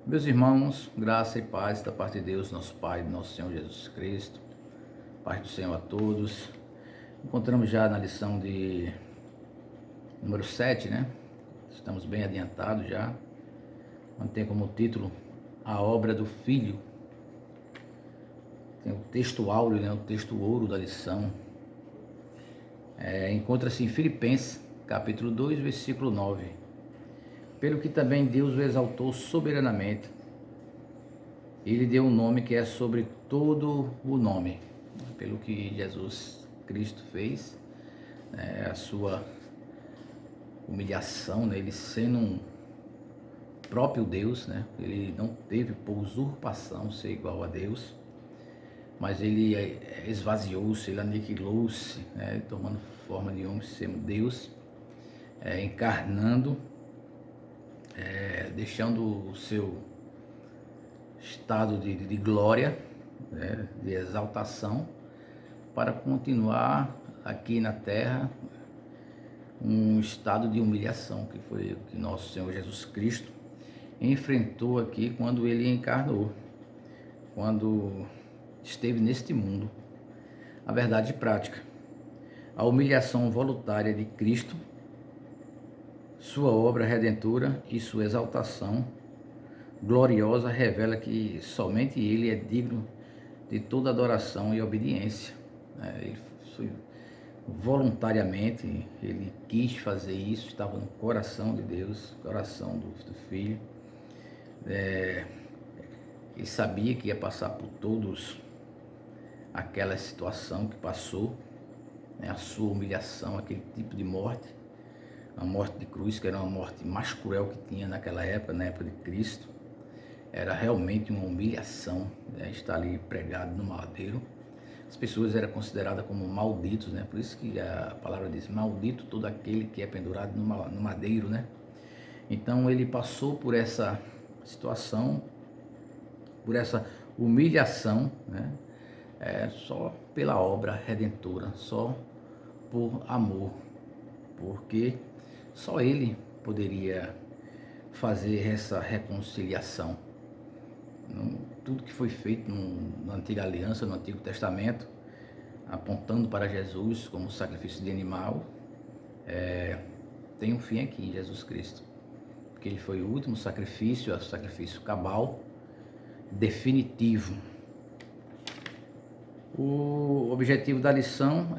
Meus irmãos, graça e paz da parte de Deus, nosso Pai, nosso Senhor Jesus Cristo, paz do Senhor a todos. Encontramos já na lição de número 7, né? Estamos bem adiantados já, onde tem como título A Obra do Filho. Tem o texto áureo, né? O texto ouro da lição. Encontra-se em Filipenses, capítulo 2, versículo 9. Pelo que também Deus o exaltou soberanamente, ele deu um nome que é sobre todo o nome, pelo que Jesus Cristo fez, a sua humilhação, né? Ele sendo um próprio Deus, né? Ele não teve por usurpação ser igual a Deus, mas ele esvaziou-se, ele aniquilou-se, né? Tomando forma de homem, sendo Deus, encarnando, deixando o seu estado de glória, né, de exaltação, para continuar aqui na terra um estado de humilhação, que foi o que nosso Senhor Jesus Cristo enfrentou aqui quando ele encarnou, quando esteve neste mundo. A verdade prática, a humilhação voluntária de Cristo, sua obra redentora e sua exaltação gloriosa revela que somente ele é digno de toda adoração e obediência. Ele foi, voluntariamente, ele quis fazer isso, estava no coração de Deus, coração do Filho. Ele sabia que ia passar por todos aquela situação que passou, né, a sua humilhação, aquele tipo de morte, a morte de cruz, que era uma morte mais cruel que tinha naquela época, na época de Cristo. Era realmente uma humilhação, né, estar ali pregado no madeiro. As pessoas eram consideradas como malditos, né? Por isso que a palavra diz, maldito todo aquele que é pendurado no madeiro, né? Então ele passou por essa situação, por essa humilhação, né? Só pela obra redentora, só por amor, porque só ele poderia fazer essa reconciliação. Tudo que foi feito na antiga aliança, no Antigo Testamento, apontando para Jesus como sacrifício de animal, tem um fim aqui em Jesus Cristo, porque ele foi o último sacrifício, o sacrifício cabal, definitivo. O objetivo da lição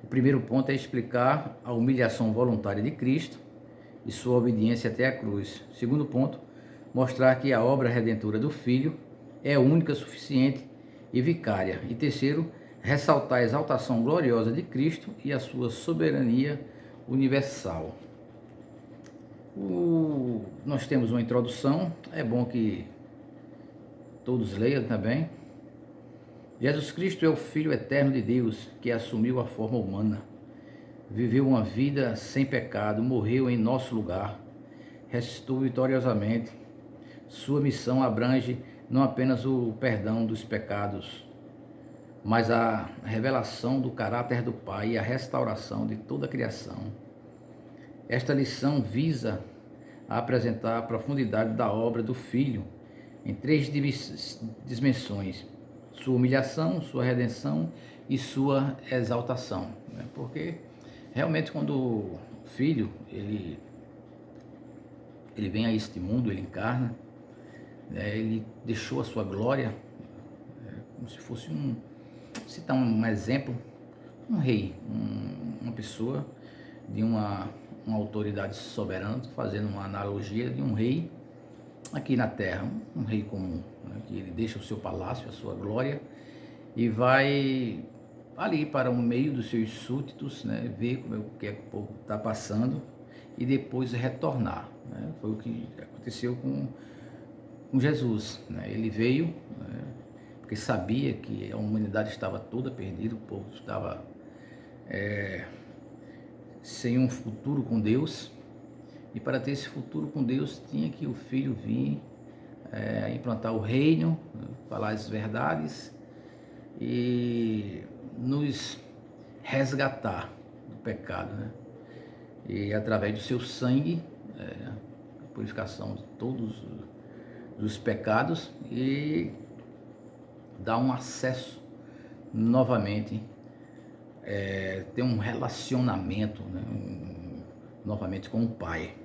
o primeiro ponto é explicar a humilhação voluntária de Cristo e sua obediência até a cruz. Segundo ponto, mostrar que a obra redentora do Filho é única, suficiente e vicária. E terceiro, ressaltar a exaltação gloriosa de Cristo e a sua soberania universal. Nós temos uma introdução, é bom que todos leiam também. Jesus Cristo é o Filho eterno de Deus, que assumiu a forma humana, viveu uma vida sem pecado, morreu em nosso lugar, ressuscitou vitoriosamente. Sua missão abrange não apenas o perdão dos pecados, mas a revelação do caráter do Pai e a restauração de toda a criação. Esta lição visa apresentar a profundidade da obra do Filho em três dimensões: sua humilhação, sua redenção e sua exaltação. Porque realmente quando o Filho ele vem a este mundo, ele encarna, ele deixou a sua glória, como se fosse citar um exemplo, um rei, uma pessoa de uma autoridade soberana, fazendo uma analogia de um rei aqui na terra, um rei comum, né, que ele deixa o seu palácio, a sua glória, e vai ali para o meio dos seus súditos, né, ver como é que o povo está passando, e depois retornar. Né? Foi o que aconteceu com Jesus, né? Ele veio, né, porque sabia que a humanidade estava toda perdida, o povo estava sem um futuro com Deus, e para ter esse futuro com Deus tinha que o Filho vir implantar o reino, falar as verdades e nos resgatar do pecado, né? E através do seu sangue, a purificação de todos dos pecados e dá um acesso novamente, ter um relacionamento, né, novamente com o Pai.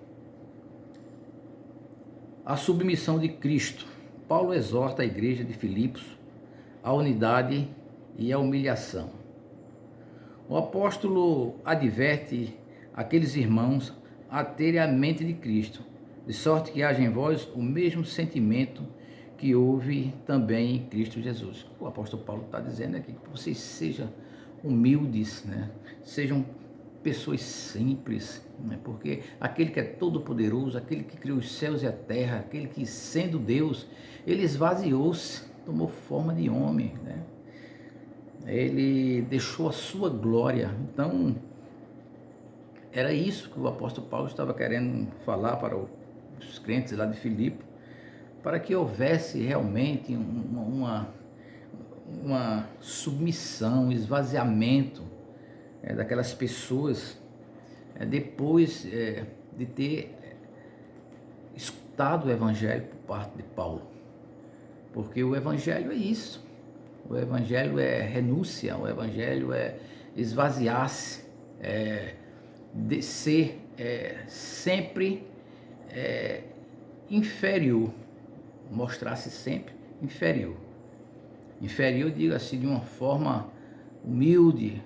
A submissão de Cristo. Paulo exorta a igreja de Filipos à unidade e à humilhação. O apóstolo adverte aqueles irmãos a terem a mente de Cristo, de sorte que haja em vós o mesmo sentimento que houve também em Cristo Jesus. O apóstolo Paulo está dizendo aqui que vocês sejam humildes, né? Sejam pessoas simples, né? Porque aquele que é todo poderoso, aquele que criou os céus e a terra, aquele que sendo Deus, ele esvaziou-se, tomou forma de homem, né? Ele deixou a sua glória. Então, era isso que o apóstolo Paulo estava querendo falar para os crentes lá de Filipe, para que houvesse realmente uma submissão, um esvaziamento daquelas pessoas, depois de ter escutado o Evangelho por parte de Paulo. Porque o Evangelho é isso, o Evangelho é renúncia, o Evangelho é esvaziar-se, de ser sempre inferior, mostrar-se sempre inferior. Inferior, digo assim, de uma forma humilde,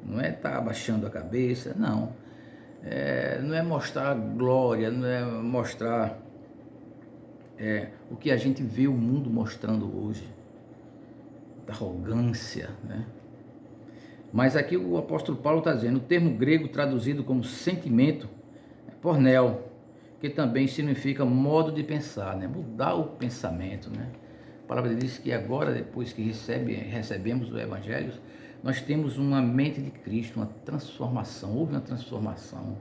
não é estar abaixando a cabeça, não. Não é mostrar glória, não é mostrar o que a gente vê o mundo mostrando hoje, da arrogância, né? Mas aqui o apóstolo Paulo está dizendo, o termo grego traduzido como sentimento, pornel, que também significa modo de pensar, né? Mudar o pensamento, né? A palavra diz que agora, depois que recebemos o Evangelho, nós temos uma mente de Cristo, uma transformação, houve uma transformação,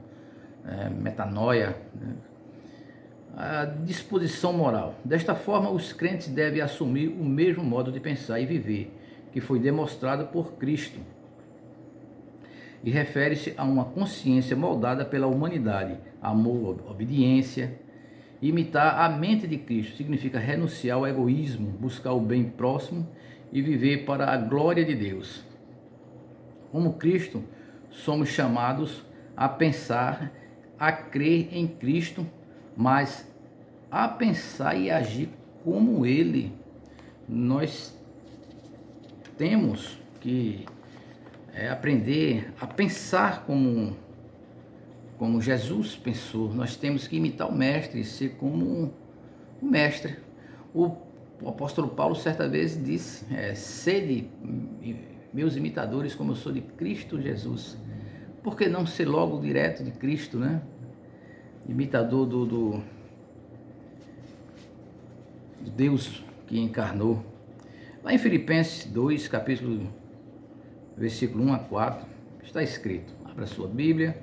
metanoia, né? A disposição moral. Desta forma, os crentes devem assumir o mesmo modo de pensar e viver, que foi demonstrado por Cristo, e refere-se a uma consciência moldada pela humanidade, amor, obediência. Imitar a mente de Cristo significa renunciar ao egoísmo, buscar o bem próximo e viver para a glória de Deus. Como Cristo, somos chamados a pensar, a crer em Cristo, mas a pensar e agir como Ele. Nós temos que aprender a pensar como Jesus pensou. Nós temos que imitar o mestre, ser como o mestre. O apóstolo Paulo certa vez disse, sede meus imitadores como eu sou de Cristo Jesus. Por que não ser logo direto de Cristo, né? Imitador do Deus que encarnou. Lá em Filipenses 2, versículo 1 a 4, está escrito, abra sua Bíblia,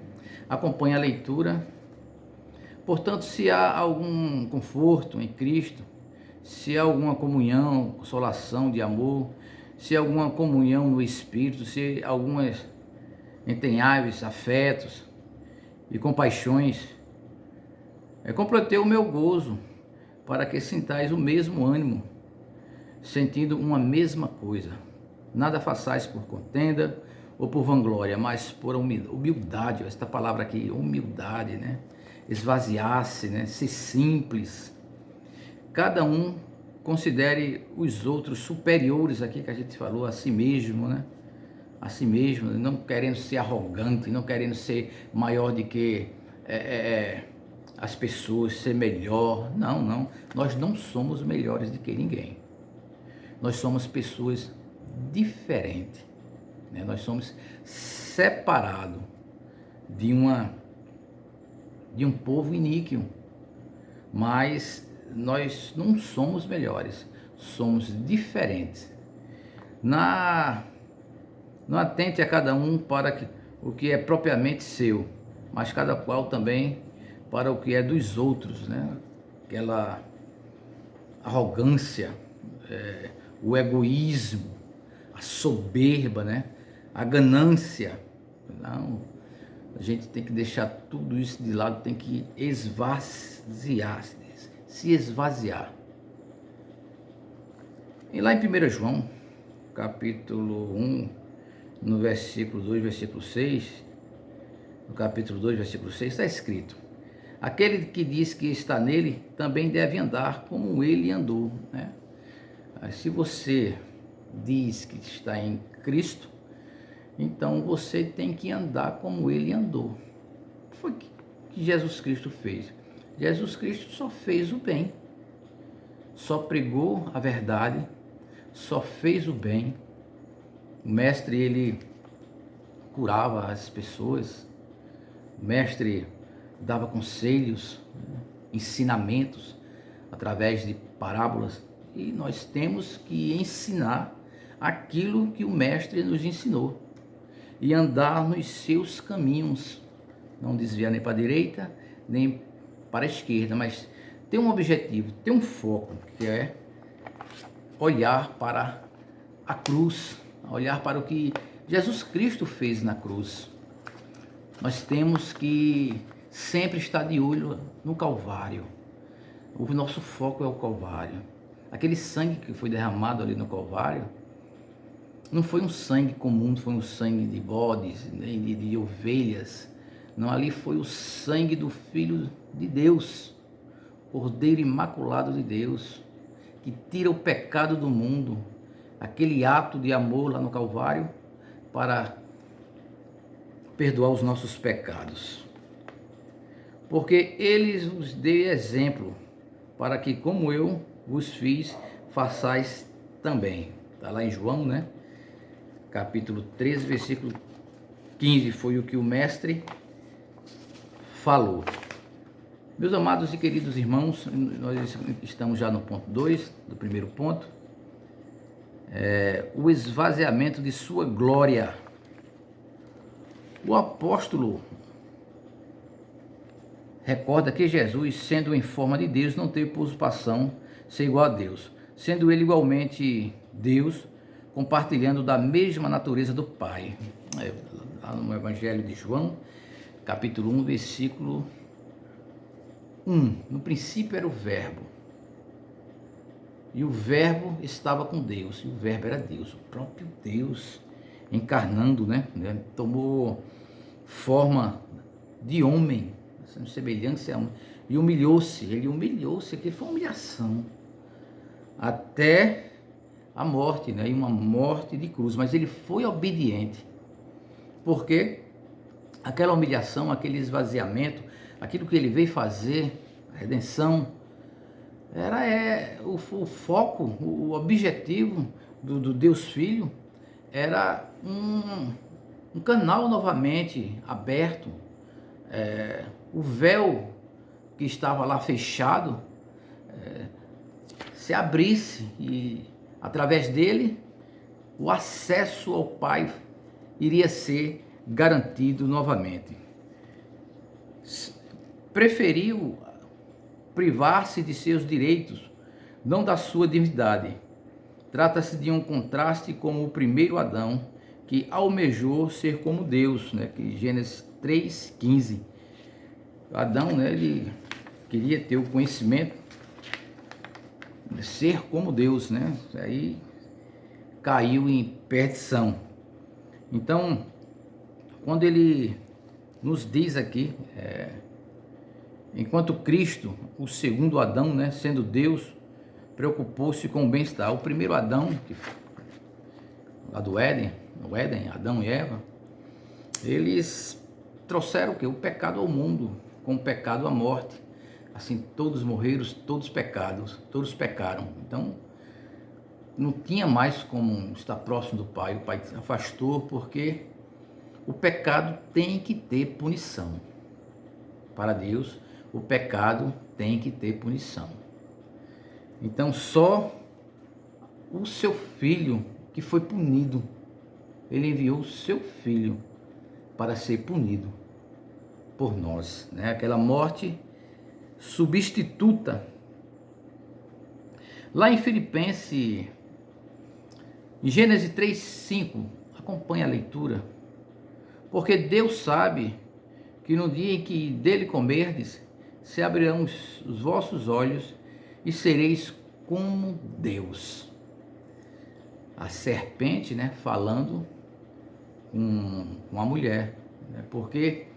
acompanhe a leitura. Portanto, se há algum conforto em Cristo, se há alguma comunhão, consolação de amor, se há alguma comunhão no Espírito, se há algumas entranháveis afetos e compaixões, completei o meu gozo, para que sintais o mesmo ânimo, sentindo uma mesma coisa. Nada façais por contenda ou por vanglória, mas por humildade. Esta palavra aqui, humildade, né? Esvaziar-se, né? Ser simples. Cada um considere os outros superiores, aqui que a gente falou, a si mesmo, né? A si mesmo, não querendo ser arrogante, não querendo ser maior do que as pessoas, ser melhor. Não, não. Nós não somos melhores do que ninguém. Nós somos pessoas diferentes, né? Nós somos separados de um povo iníquo, mas nós não somos melhores, somos diferentes. Não atente a cada um para o que é propriamente seu, mas cada qual também para o que é dos outros, né? Aquela arrogância, o egoísmo, a soberba, né? A ganância. Não, a gente tem que deixar tudo isso de lado, tem que esvaziar, se esvaziar. E lá em 1 João, capítulo 1, no versículo 2, versículo 6, no capítulo 2, versículo 6, está escrito: aquele que diz que está nele, também deve andar como ele andou, né? Se você diz que está em Cristo, então você tem que andar como ele andou. O que foi que Jesus Cristo fez? Jesus Cristo só fez o bem, só pregou a verdade, só fez o bem. O mestre, ele curava as pessoas, o mestre dava conselhos, ensinamentos através de parábolas, e nós temos que ensinar aquilo que o mestre nos ensinou e andar nos seus caminhos, não desviar nem para a direita nem para a esquerda, mas ter um objetivo, ter um foco, que é olhar para a cruz, olhar para o que Jesus Cristo fez na cruz. Nós temos que sempre estar de olho no Calvário. O nosso foco é o Calvário. Aquele sangue que foi derramado ali no Calvário não foi um sangue comum, não foi um sangue de bodes, nem de ovelhas. Não, ali foi o sangue do Filho de Deus, Cordeiro Imaculado de Deus, que tira o pecado do mundo. Aquele ato de amor lá no Calvário para perdoar os nossos pecados. Porque ele nos deu exemplo para que, como eu vos fiz, façais também. Está lá em João, né? Capítulo 13, versículo 15, foi o que o mestre falou. Meus amados e queridos irmãos, nós estamos já no ponto 2, do primeiro ponto. O esvaziamento de sua glória. O apóstolo recorda que Jesus, sendo em forma de Deus, não teve por usurpação ser igual a Deus, sendo ele igualmente Deus, compartilhando da mesma natureza do Pai. Lá no Evangelho de João, capítulo 1, versículo 1. No princípio era o Verbo, e o Verbo estava com Deus, e o Verbo era Deus, o próprio Deus, encarnando, né? Tomou forma de homem, semelhança a homem, e humilhou-se, aquilo foi uma humilhação, até a morte, né? E uma morte de cruz, mas ele foi obediente, porque aquela humilhação, aquele esvaziamento, aquilo que ele veio fazer, a redenção, era o foco, o objetivo do Deus Filho, era um canal novamente aberto, o véu que estava lá fechado se abrisse e através dele o acesso ao Pai iria ser garantido novamente. Preferiu privar-se de seus direitos, não da sua divindade. Trata-se de um contraste com o primeiro Adão, que almejou ser como Deus, né? Que Gênesis 3,15. Adão, né, ele queria ter o conhecimento, ser como Deus, né? Aí caiu em perdição. Então, quando ele nos diz aqui, enquanto Cristo, o segundo Adão, né, sendo Deus, preocupou-se com o bem-estar. O primeiro Adão, lá do Éden, Adão e Eva, eles trouxeram o quê? O pecado ao mundo, com o pecado à morte. Assim, todos morreram, todos pecaram. Então, não tinha mais como estar próximo do Pai. O Pai se afastou porque o pecado tem que ter punição. Para Deus, o pecado tem que ter punição. Então, só o seu filho que foi punido, ele enviou o seu filho para ser punido por nós, né? Aquela morte substituta. Lá em Filipenses, em Gênesis 3:5, acompanha a leitura. Porque Deus sabe que no dia em que dele comerdes, se abrirão os vossos olhos e sereis como Deus. A serpente, né, falando com a mulher, né, porque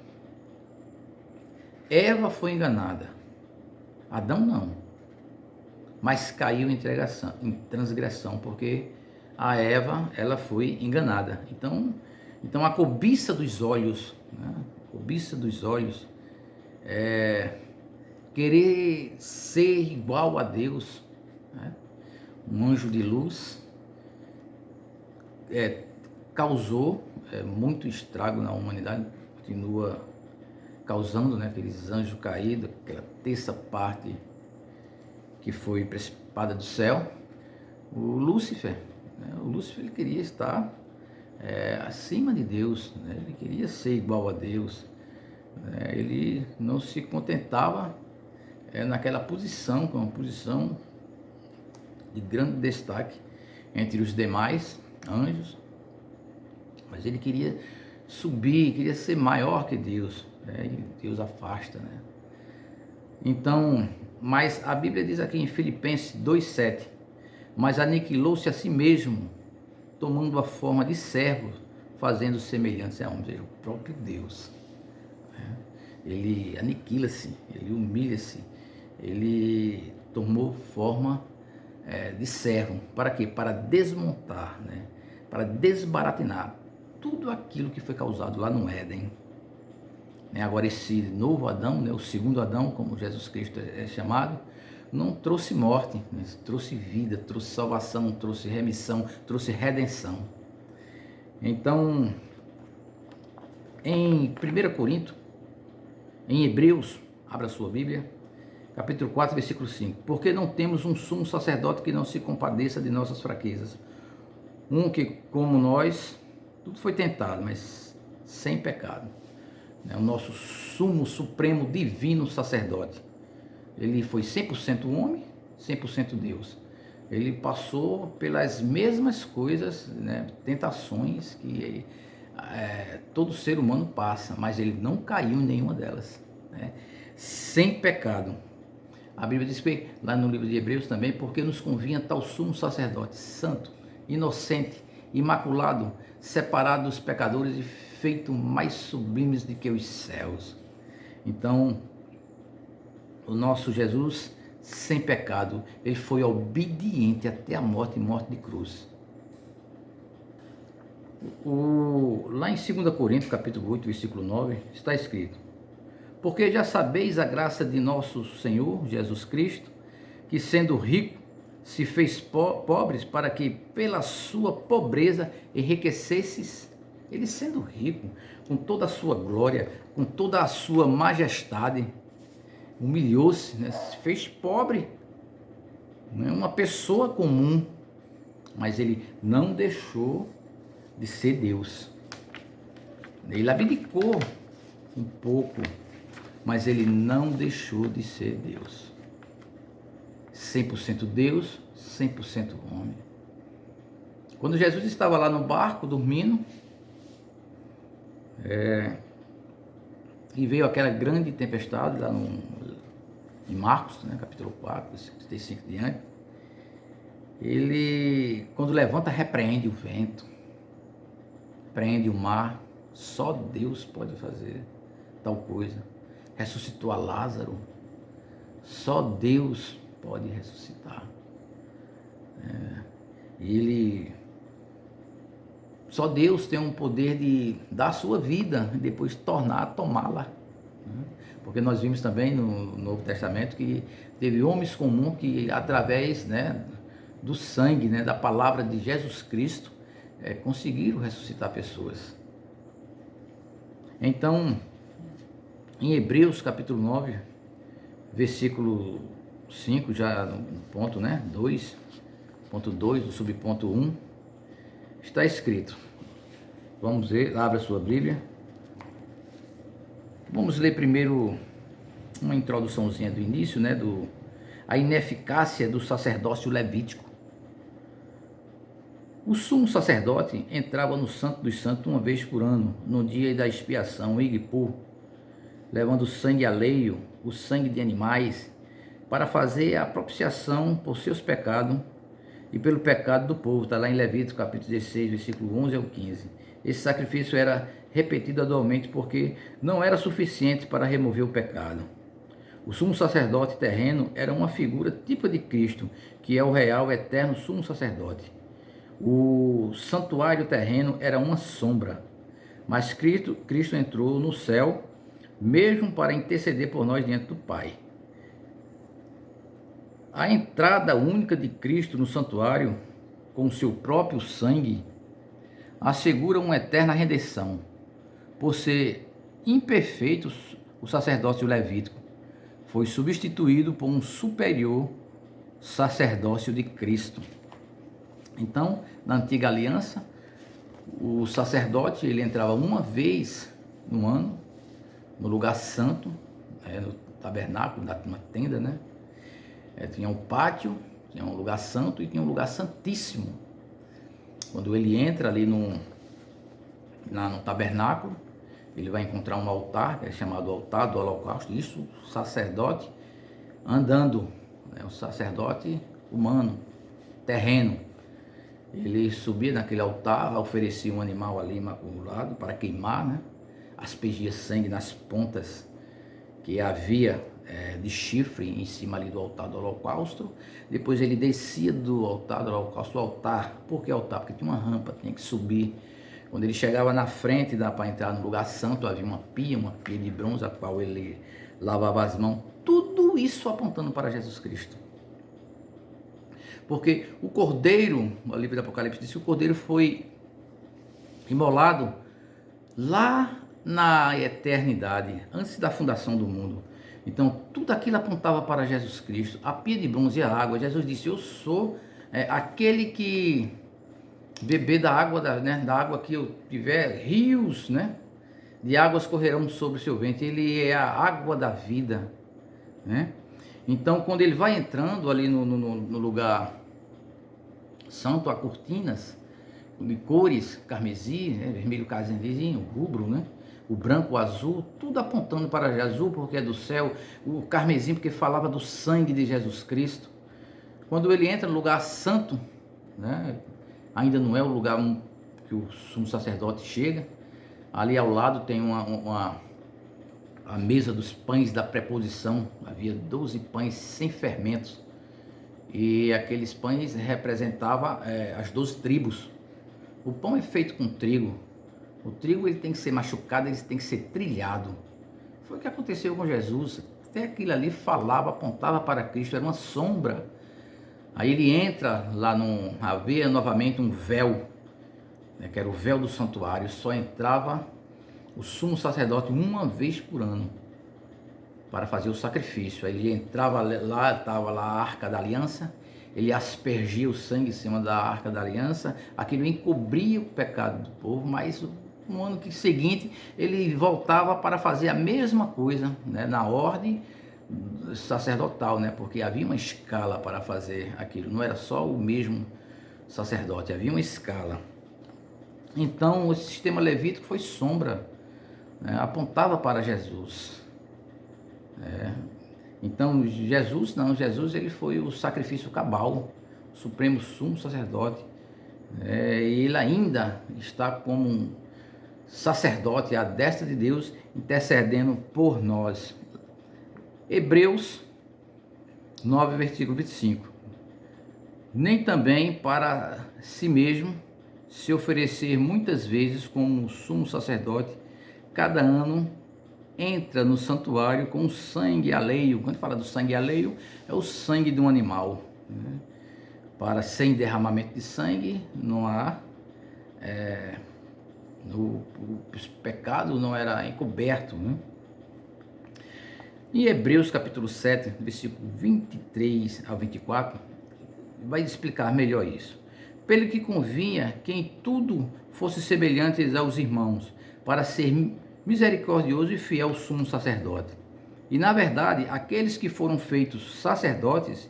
Eva foi enganada, Adão não, mas caiu em transgressão, porque a Eva, ela foi enganada. Então a cobiça dos olhos, né, cobiça dos olhos, querer ser igual a Deus, né, um anjo de luz, causou muito estrago na humanidade, continua causando, né, aqueles anjos caídos, aquela terça parte que foi precipitada do céu. O Lúcifer, né, ele queria estar acima de Deus, né, ele queria ser igual a Deus, né, ele não se contentava naquela posição, que é uma posição de grande destaque entre os demais anjos, mas ele queria subir, queria ser maior que Deus, né? E Deus afasta, né? Então, mas a Bíblia diz aqui em Filipenses 2,7, mas aniquilou-se a si mesmo, tomando a forma de servo, fazendo semelhança a homem, ou seja, o próprio Deus, né? Ele aniquila-se, ele humilha-se, ele tomou forma de servo. Para quê? Para desmontar, né? Para desbaratinar tudo aquilo que foi causado lá no Éden. Agora esse novo Adão, né, o segundo Adão, como Jesus Cristo é chamado, não trouxe morte, né? Trouxe vida, trouxe salvação, trouxe remissão, trouxe redenção. Então, em 1 Coríntios, em Hebreus, abra sua Bíblia, capítulo 4, versículo 5. Porque não temos um sumo sacerdote que não se compadeça de nossas fraquezas. Um que, como nós, tudo foi tentado, mas sem pecado. O nosso sumo, supremo, divino sacerdote. Ele foi 100% homem, 100% Deus. Ele passou pelas mesmas coisas, né, tentações que todo ser humano passa, mas ele não caiu em nenhuma delas, né, sem pecado. A Bíblia diz que, lá no livro de Hebreus também, porque nos convinha tal sumo sacerdote, santo, inocente, imaculado, separado dos pecadores e feito mais sublimes do que os céus. Então, o nosso Jesus, sem pecado, ele foi obediente até a morte, e morte de cruz. Lá em 2 Coríntios, capítulo 8, versículo 9, está escrito: porque já sabeis a graça de nosso Senhor Jesus Cristo, que sendo rico, se fez pobres, para que pela sua pobreza enriquecesses. Ele sendo rico, com toda a sua glória, com toda a sua majestade, humilhou-se, né? Se fez pobre, não é uma pessoa comum, mas ele não deixou de ser Deus. Ele abdicou um pouco, mas ele não deixou de ser Deus. 100% Deus, 100% homem. Quando Jesus estava lá no barco, dormindo, e veio aquela grande tempestade lá em Marcos, né, capítulo 4, 35 diante, ele, quando levanta, repreende o vento, repreende o mar. Só Deus pode fazer tal coisa. Ressuscitou a Lázaro, só Deus pode ressuscitar. Só Deus tem um poder de dar a sua vida e depois tomá-la. Porque nós vimos também no Novo Testamento que teve homens comuns que, através, né, do sangue, né, da palavra de Jesus Cristo, conseguiram ressuscitar pessoas. Então, em Hebreus capítulo 9, versículo 5, já no ponto, né, 2.2, do subponto 1, está escrito. Vamos ver, abra sua Bíblia. Vamos ler primeiro uma introduçãozinha do início, né, a ineficácia do sacerdócio levítico. O sumo sacerdote entrava no Santo dos Santos uma vez por ano, no dia da expiação, Yom Kippur, levando sangue alheio, o sangue de animais, para fazer a propiciação por seus pecados e pelo pecado do povo. Está lá em Levítico capítulo 16, versículo 11 ao 15. Esse sacrifício era repetido anualmente porque não era suficiente para remover o pecado. O sumo sacerdote terreno era uma figura típica de Cristo, que é o real, eterno sumo sacerdote. O santuário terreno era uma sombra, mas Cristo entrou no céu, mesmo para interceder por nós diante do Pai. A entrada única de Cristo no santuário, com seu próprio sangue, assegura uma eterna redenção. Por ser imperfeito, o sacerdócio levítico foi substituído por um superior sacerdócio de Cristo. Então, na antiga aliança, o sacerdote ele entrava uma vez no ano no lugar santo, no tabernáculo, na tenda, né? Tinha um pátio, tinha um lugar santo e tinha um lugar santíssimo. Quando ele entra ali no tabernáculo, ele vai encontrar um altar, que é chamado altar do holocausto. Isso, o sacerdote andando, o sacerdote humano, terreno. Ele subia naquele altar, oferecia um animal ali imaculado para queimar, né? Aspergia sangue nas pontas que havia de chifre em cima ali do altar do holocausto. Depois ele descia do altar do holocausto, o altar. Por que altar? Porque tinha uma rampa, tinha que subir. Quando ele chegava na frente, para entrar no lugar santo, havia uma pia de bronze, a qual ele lavava as mãos. Tudo isso apontando para Jesus Cristo. Porque o cordeiro, o livro do Apocalipse diz que o cordeiro foi imolado lá na eternidade, antes da fundação do mundo. Então, tudo aquilo apontava para Jesus Cristo. A pia de bronze e a água. Jesus disse, eu sou aquele que beber da água, da água que eu tiver, rios, né, de águas correrão sobre o seu ventre. Ele é a água da vida, né? Então, quando ele vai entrando ali no lugar santo, há cortinas de cores, carmesim, vermelho casandezinho, rubro, né? O branco, o azul, tudo apontando para Jesus, porque é do céu. O carmesim, porque falava do sangue de Jesus Cristo. Quando ele entra no lugar santo, né? Ainda não é o lugar que o sumo sacerdote chega. Ali ao lado tem a mesa dos pães da preposição. Havia 12 pães sem fermentos. E aqueles pães representavam as 12 tribos. O pão é feito com trigo. O trigo ele tem que ser machucado, ele tem que ser trilhado. Foi o que aconteceu com Jesus. Até aquilo ali falava, apontava para Cristo, era uma sombra. Aí ele entra lá, havia novamente um véu, né, que era o véu do santuário. Só entrava o sumo sacerdote uma vez por ano para fazer o sacrifício. Aí ele entrava lá, estava lá a arca da aliança, ele aspergia o sangue em cima da arca da aliança, aquilo encobria o pecado do povo, mas no ano seguinte ele voltava para fazer a mesma coisa, né, na ordem sacerdotal, né, porque havia uma escala para fazer aquilo, não era só o mesmo sacerdote, havia uma escala. Então o sistema levítico foi sombra, né, apontava para Jesus. Então Jesus ele foi o sacrifício cabal, o supremo sumo sacerdote, e ele ainda está como um sacerdote à destra de Deus, intercedendo por nós. Hebreus 9, versículo 25. Nem também para si mesmo se oferecer muitas vezes como sumo sacerdote, cada ano entra no santuário com sangue alheio. Quando fala do sangue alheio, é o sangue de um animal, né? Para sem derramamento de sangue não há o pecado não era encoberto, né? Em Hebreus capítulo 7, versículo 23 a 24, vai explicar melhor isso. Pelo que convinha que em tudo fosse semelhantes aos irmãos, para ser misericordioso e fiel sumo sacerdote. E na verdade, aqueles que foram feitos sacerdotes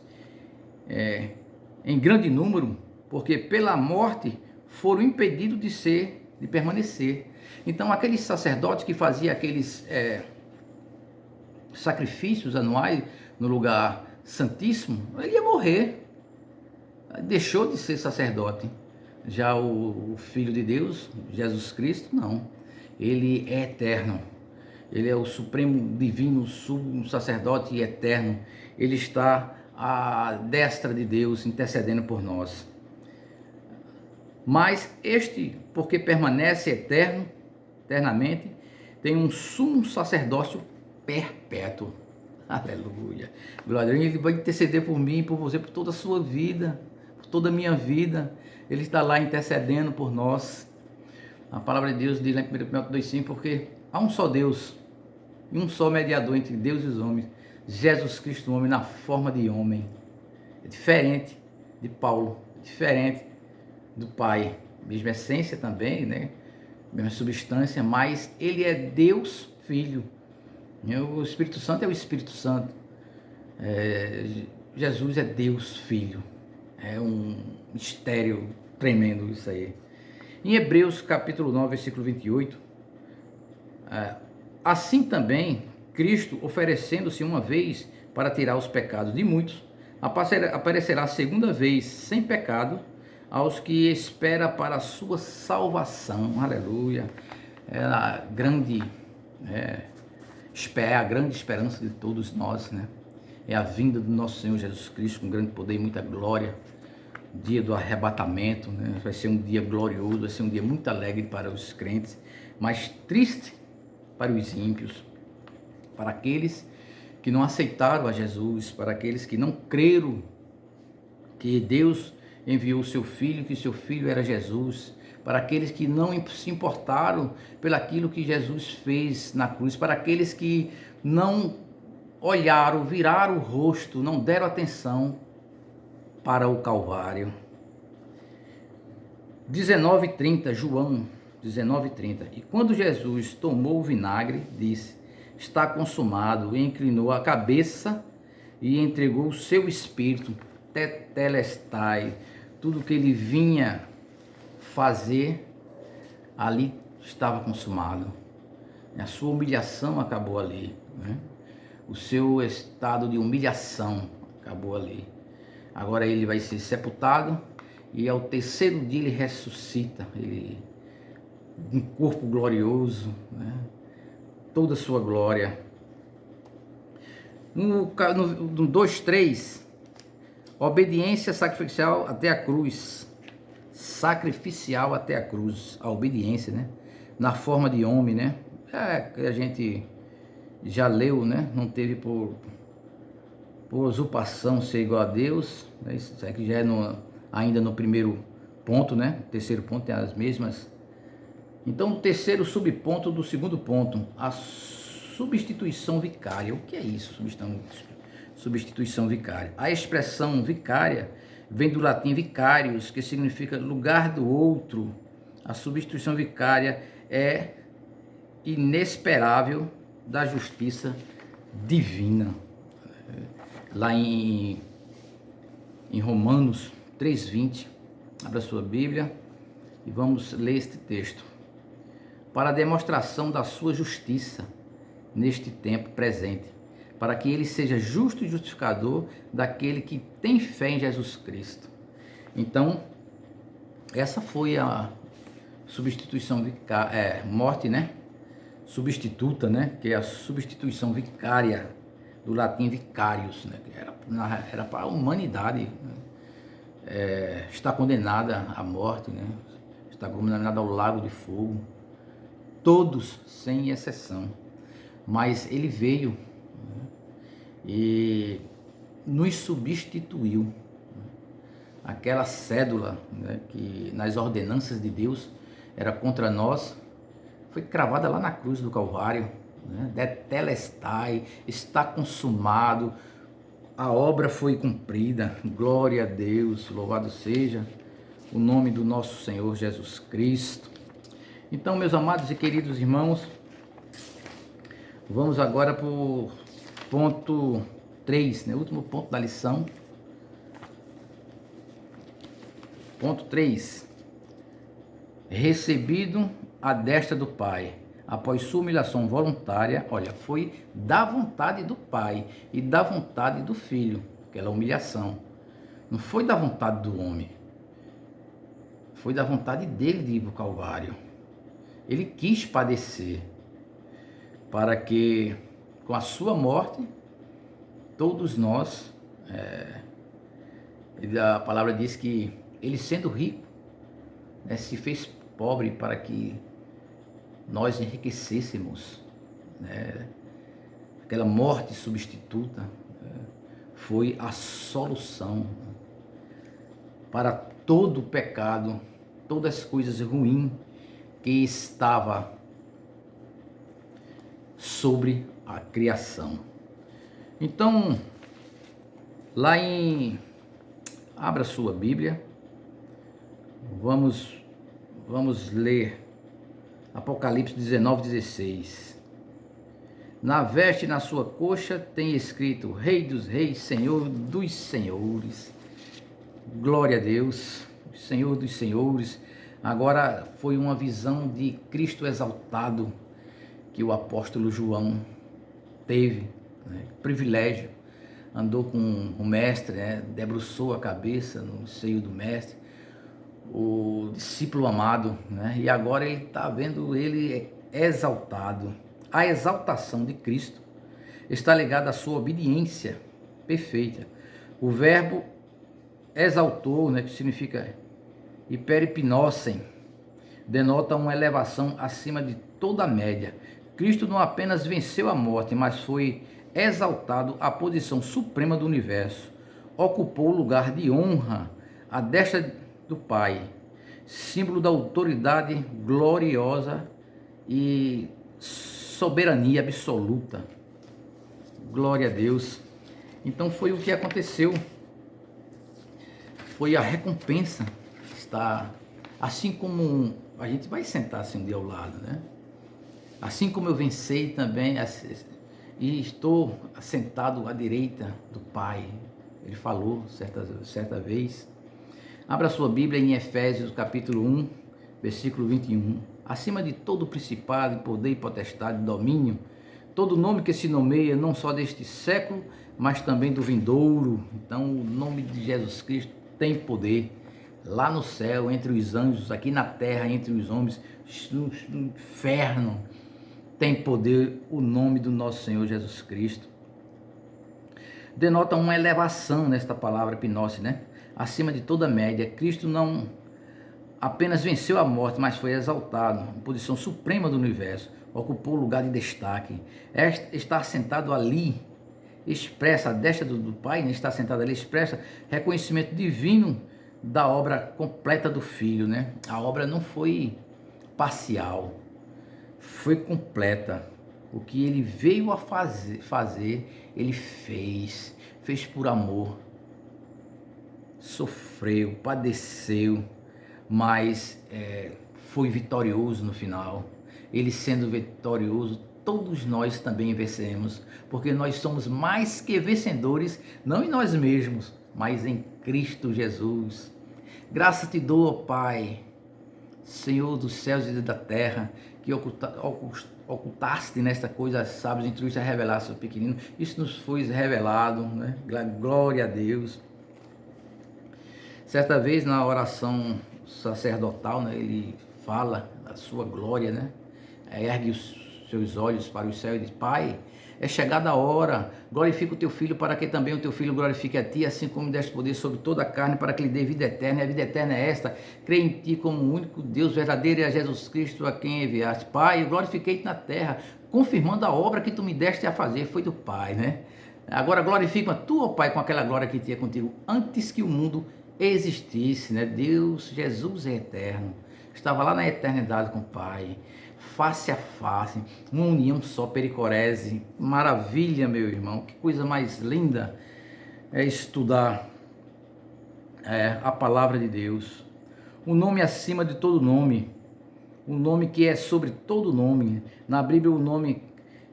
em grande número, porque pela morte foram impedidos de permanecer. Então aqueles sacerdotes que faziam aqueles sacrifícios anuais no lugar Santíssimo, ele ia morrer. Deixou de ser sacerdote. Já o Filho de Deus, Jesus Cristo, não. Ele é eterno. Ele é o supremo divino, sumo sacerdote e eterno. Ele está à destra de Deus, intercedendo por nós. Mas este, porque permanece eterno, eternamente, tem um sumo sacerdócio perpétuo. Aleluia. Glória a Deus. Ele vai interceder por mim, por você, por toda a sua vida, por toda a minha vida. Ele está lá intercedendo por nós. A palavra de Deus diz lá em 1 Timóteo 2,5, porque há um só Deus e um só mediador entre Deus e os homens, Jesus Cristo, homem na forma de homem. É diferente de Paulo, diferente do Pai, mesma essência também, né? Mesma substância, mas ele é Deus Filho. O Espírito Santo é o Espírito Santo. Jesus é Deus Filho. É um mistério tremendo isso aí. Em Hebreus capítulo 9, versículo 28, assim também Cristo, oferecendo-se uma vez para tirar os pecados de muitos, aparecerá segunda vez sem pecado aos que espera para a sua salvação. Aleluia. É a grande esperança de todos nós, né? É a vinda do nosso Senhor Jesus Cristo com grande poder e muita glória. Dia do arrebatamento, né? Vai ser um dia glorioso, vai ser um dia muito alegre para os crentes, mas triste para os ímpios, para aqueles que não aceitaram a Jesus, para aqueles que não creram que Deus enviou o seu Filho, que seu Filho era Jesus, para aqueles que não se importaram pelaquilo que Jesus fez na cruz, para aqueles que não olharam, viraram o rosto, não deram atenção para o Calvário. 19:30, João 19:30. E quando Jesus tomou o vinagre, disse: está consumado, e inclinou a cabeça e entregou o seu espírito, tetelestai. Tudo que ele vinha fazer, ali estava consumado. A sua humilhação acabou ali, né? O seu estado de humilhação acabou ali. Agora ele vai ser sepultado e ao terceiro dia ele ressuscita, ele um corpo glorioso, né? Toda a sua glória. No 2:3, obediência sacrificial até a cruz. Sacrificial até a cruz, a obediência, né? Na forma de homem, né? Que a gente já leu, né? Não teve por usurpação ser igual a Deus, né? Isso aqui já é ainda no primeiro ponto, né? O terceiro ponto tem as mesmas. Então, o terceiro subponto do segundo ponto, a substituição vicária. O que é isso, substituição vicária? A expressão vicária vem do latim vicarius, que significa lugar do outro. A substituição vicária é inesperável da justiça divina. Lá em Romanos 3:20, abra sua Bíblia e vamos ler este texto. Para a demonstração da sua justiça neste tempo presente, para que ele seja justo e justificador daquele que tem fé em Jesus Cristo. Então, essa foi a substituição vicária, morte, né? Substituta, né? Que é a substituição vicária, do latim vicarius, né? Que era para a humanidade, né? Está condenada à morte, né? Está condenada ao lago de fogo, todos sem exceção. Mas ele veio, né? E nos substituiu. Aquela cédula, né, que nas ordenanças de Deus era contra nós, foi cravada lá na cruz do Calvário, né? Tetelestai, está consumado, a obra foi cumprida. Glória a Deus, louvado seja o nome do nosso Senhor Jesus Cristo. Então, meus amados e queridos irmãos, vamos agora para o ponto 3, né? Último ponto da lição. Ponto 3. Recebido à destra do Pai, após sua humilhação voluntária, olha, foi da vontade do Pai e da vontade do Filho, aquela humilhação. Não foi da vontade do homem, foi da vontade dele de ir para o Calvário. Ele quis padecer para que, com a sua morte, todos nós, a palavra diz que ele, sendo rico, né, se fez pobre para que nós enriquecêssemos, né? Aquela morte substituta, foi a solução para todo o pecado, todas as coisas ruins que estava sobre a criação. Então, abra sua Bíblia, vamos ler Apocalipse 19:16. Na veste, na sua coxa, tem escrito: Rei dos reis, Senhor dos senhores. Glória a Deus, Senhor dos senhores. Agora foi uma visão de Cristo exaltado que o apóstolo João teve, né? Privilégio. Andou com o mestre, né? Debruçou a cabeça no seio do mestre, o discípulo amado, né? E agora ele está vendo ele exaltado. A exaltação de Cristo está ligada à sua obediência perfeita. O verbo exaltou, né, que significa hiperipnossen, denota uma elevação acima de toda a média. Cristo não apenas venceu a morte, mas foi exaltado à posição suprema do universo. Ocupou o lugar de honra à destra do Pai, símbolo da autoridade gloriosa e soberania absoluta. Glória a Deus. Então foi o que aconteceu. Foi a recompensa. Está assim como a gente vai sentar assim um dia ao lado, né? Assim como eu venci também e estou sentado à direita do Pai. Ele falou certa vez. Abra sua Bíblia em Efésios capítulo 1, versículo 21. Acima de todo principado, poder e potestade, domínio, todo nome que se nomeia, não só deste século, mas também do vindouro. Então, o nome de Jesus Cristo tem poder lá no céu, entre os anjos, aqui na terra, entre os homens, no inferno. Tem poder o nome do nosso Senhor Jesus Cristo. Denota uma elevação nesta palavra epinose, né? Acima de toda média. Cristo não apenas venceu a morte, mas foi exaltado, em posição suprema do universo, ocupou lugar de destaque. Estar sentado ali expressa, a destra do Pai, né? Estar sentado ali expressa reconhecimento divino da obra completa do Filho, né? A obra não foi parcial, foi completa. O que ele veio a fazer, ele fez por amor, sofreu, padeceu, mas foi vitorioso no final. Ele sendo vitorioso, todos nós também vencemos, porque nós somos mais que vencedores, não em nós mesmos, mas em Cristo Jesus. Graças te dou, ó Pai, Senhor dos céus e da terra, que ocultaste nesta coisa sábios, instruíste a revelar seu pequenino. Isso nos foi revelado, né? Glória a Deus. Certa vez na oração sacerdotal, né, ele fala da sua glória, né? Ergue os seus olhos para o céu e diz: Pai, é chegada a hora, glorifica o teu Filho, para que também o teu Filho glorifique a ti, assim como me deste poder sobre toda a carne, para que lhe dê vida eterna. E a vida eterna é esta: creio em ti como o único Deus verdadeiro e a Jesus Cristo a quem enviaste. Pai, eu glorifiquei-te na terra, confirmando a obra que tu me deste a fazer. Foi do Pai, né? Agora glorifica tu, ó Pai, com aquela glória que tinha contigo antes que o mundo existisse, né? Deus, Jesus é eterno, estava lá na eternidade com o Pai, face a face, uma união só, pericorese. Maravilha, meu irmão, que coisa mais linda é estudar a palavra de Deus. O nome acima de todo nome, o nome que é sobre todo nome. Na Bíblia o nome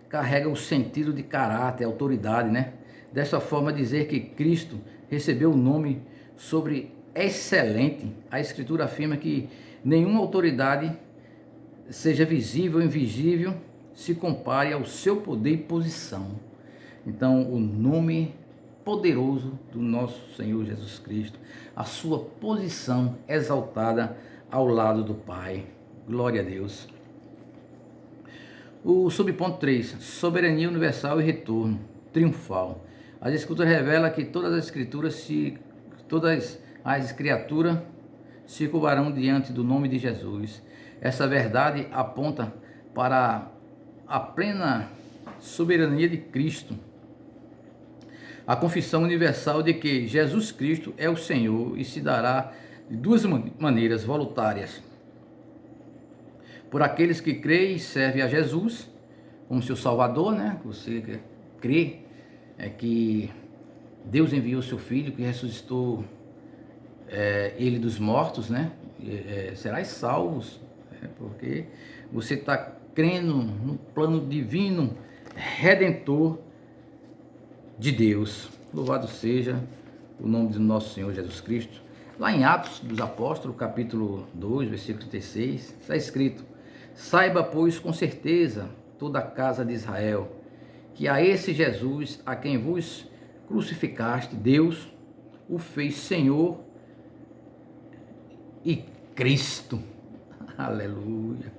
carrega o sentido de caráter, autoridade, né? Dessa forma, dizer que Cristo recebeu o nome sobre excelente. A Escritura afirma que nenhuma autoridade, seja visível ou invisível, se compare ao seu poder e posição. Então, o nome poderoso do nosso Senhor Jesus Cristo, a sua posição exaltada ao lado do Pai. Glória a Deus. O subponto 3, soberania universal e retorno triunfal. As escrituras revelam que todas as criaturas se curvarão diante do nome de Jesus. Essa verdade aponta para a plena soberania de Cristo. A confissão universal de que Jesus Cristo é o Senhor e se dará de duas maneiras voluntárias. Por aqueles que creem e servem a Jesus como seu Salvador, né? Você crê que Deus enviou seu Filho, que ressuscitou ele dos mortos, né? Serás salvos, porque você está crendo no plano divino, redentor de Deus. Louvado seja o nome do nosso Senhor Jesus Cristo. Lá em Atos dos Apóstolos, capítulo 2, versículo 36, está escrito: saiba, pois, com certeza, toda a casa de Israel, que a esse Jesus, a quem vos crucificaste, Deus o fez Senhor e Cristo. Aleluia.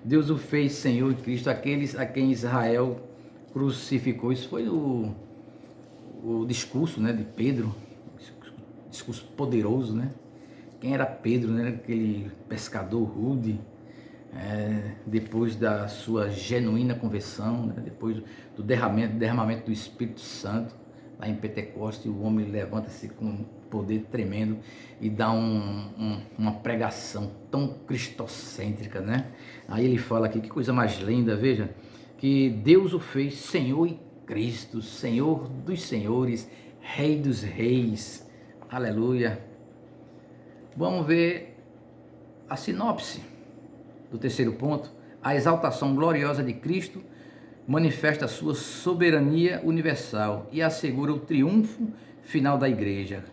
Deus o fez Senhor e Cristo, aqueles a quem Israel crucificou. Isso foi o discurso, né, de Pedro, discurso poderoso, né? Quem era Pedro, né? Aquele pescador rude, depois da sua genuína conversão, né? Depois do derramamento do Espírito Santo, lá em Pentecostes, o homem levanta-se com poder tremendo e dá uma pregação tão cristocêntrica, né? Aí ele fala aqui, que coisa mais linda, veja, que Deus o fez Senhor e Cristo, Senhor dos senhores, Rei dos reis. Aleluia. Vamos ver a sinopse do terceiro ponto. A exaltação gloriosa de Cristo manifesta a sua soberania universal e assegura o triunfo final da igreja.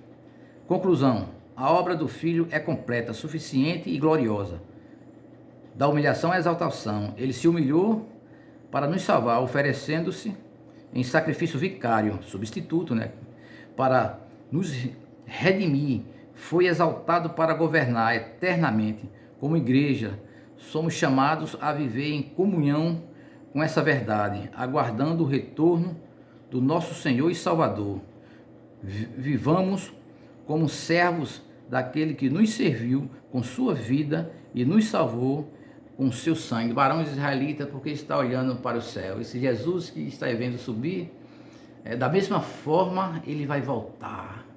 Conclusão: a obra do Filho é completa, suficiente e gloriosa. Da humilhação à exaltação, ele se humilhou para nos salvar, oferecendo-se em sacrifício vicário, substituto, né? Para nos redimir. Foi exaltado para governar eternamente. Como igreja, somos chamados a viver em comunhão com essa verdade, aguardando o retorno do nosso Senhor e Salvador. Vivamos como servos daquele que nos serviu com sua vida e nos salvou com seu sangue. Varões israelitas, porque está olhando para o céu. Esse Jesus que está vendo subir, da mesma forma ele vai voltar.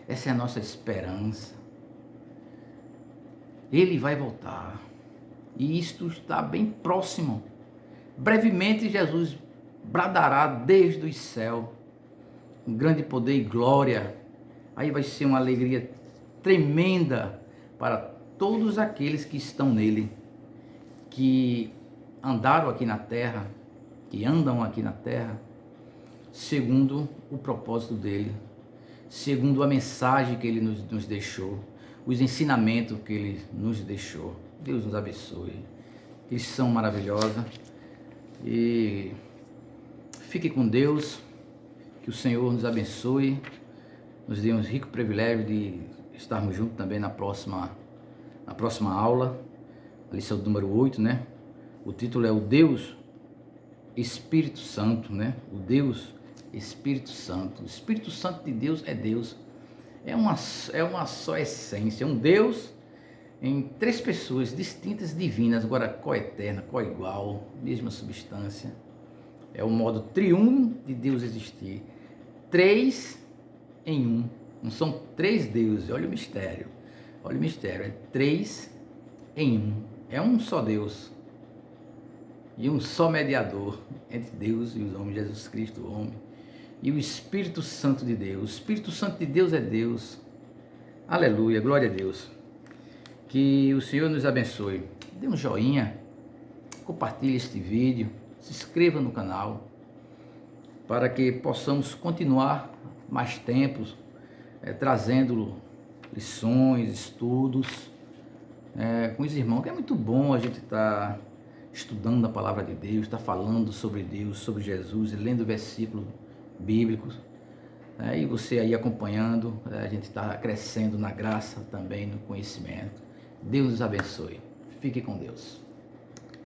Essa é a nossa esperança. Ele vai voltar. E isto está bem próximo. Brevemente Jesus bradará desde os céus, com grande poder e glória. Aí vai ser uma alegria tremenda para todos aqueles que estão nele, que andaram aqui na terra, que andam aqui na terra, segundo o propósito dele, segundo a mensagem que ele nos deixou, os ensinamentos que ele nos deixou. Deus nos abençoe. Lição maravilhosa. E fique com Deus, que o Senhor nos abençoe, nos dê um rico privilégio de estarmos juntos também na próxima aula, a lição número 8, né? O título é o Deus Espírito Santo, né? O Deus Espírito Santo. O Espírito Santo de Deus é Deus. É uma só essência, um Deus em três pessoas distintas, divinas, agora coeterna, coigual, mesma substância. É o modo triuno de Deus existir. Três em um. Não são três deuses, olha o mistério. Olha o mistério, é três em um. É um só Deus. E um só mediador entre Deus e os homens, Jesus Cristo, o homem. E o Espírito Santo de Deus. O Espírito Santo de Deus é Deus. Aleluia, glória a Deus. Que o Senhor nos abençoe. Dê um joinha, compartilhe este vídeo, se inscreva no canal, para que possamos continuar mais tempos trazendo lições, estudos com os irmãos, que é muito bom a gente estar estudando a palavra de Deus, estar falando sobre Deus, sobre Jesus, e lendo versículo bíblicos, né? E você aí acompanhando, a gente está crescendo na graça também, no conhecimento. Deus nos abençoe. Fique com Deus.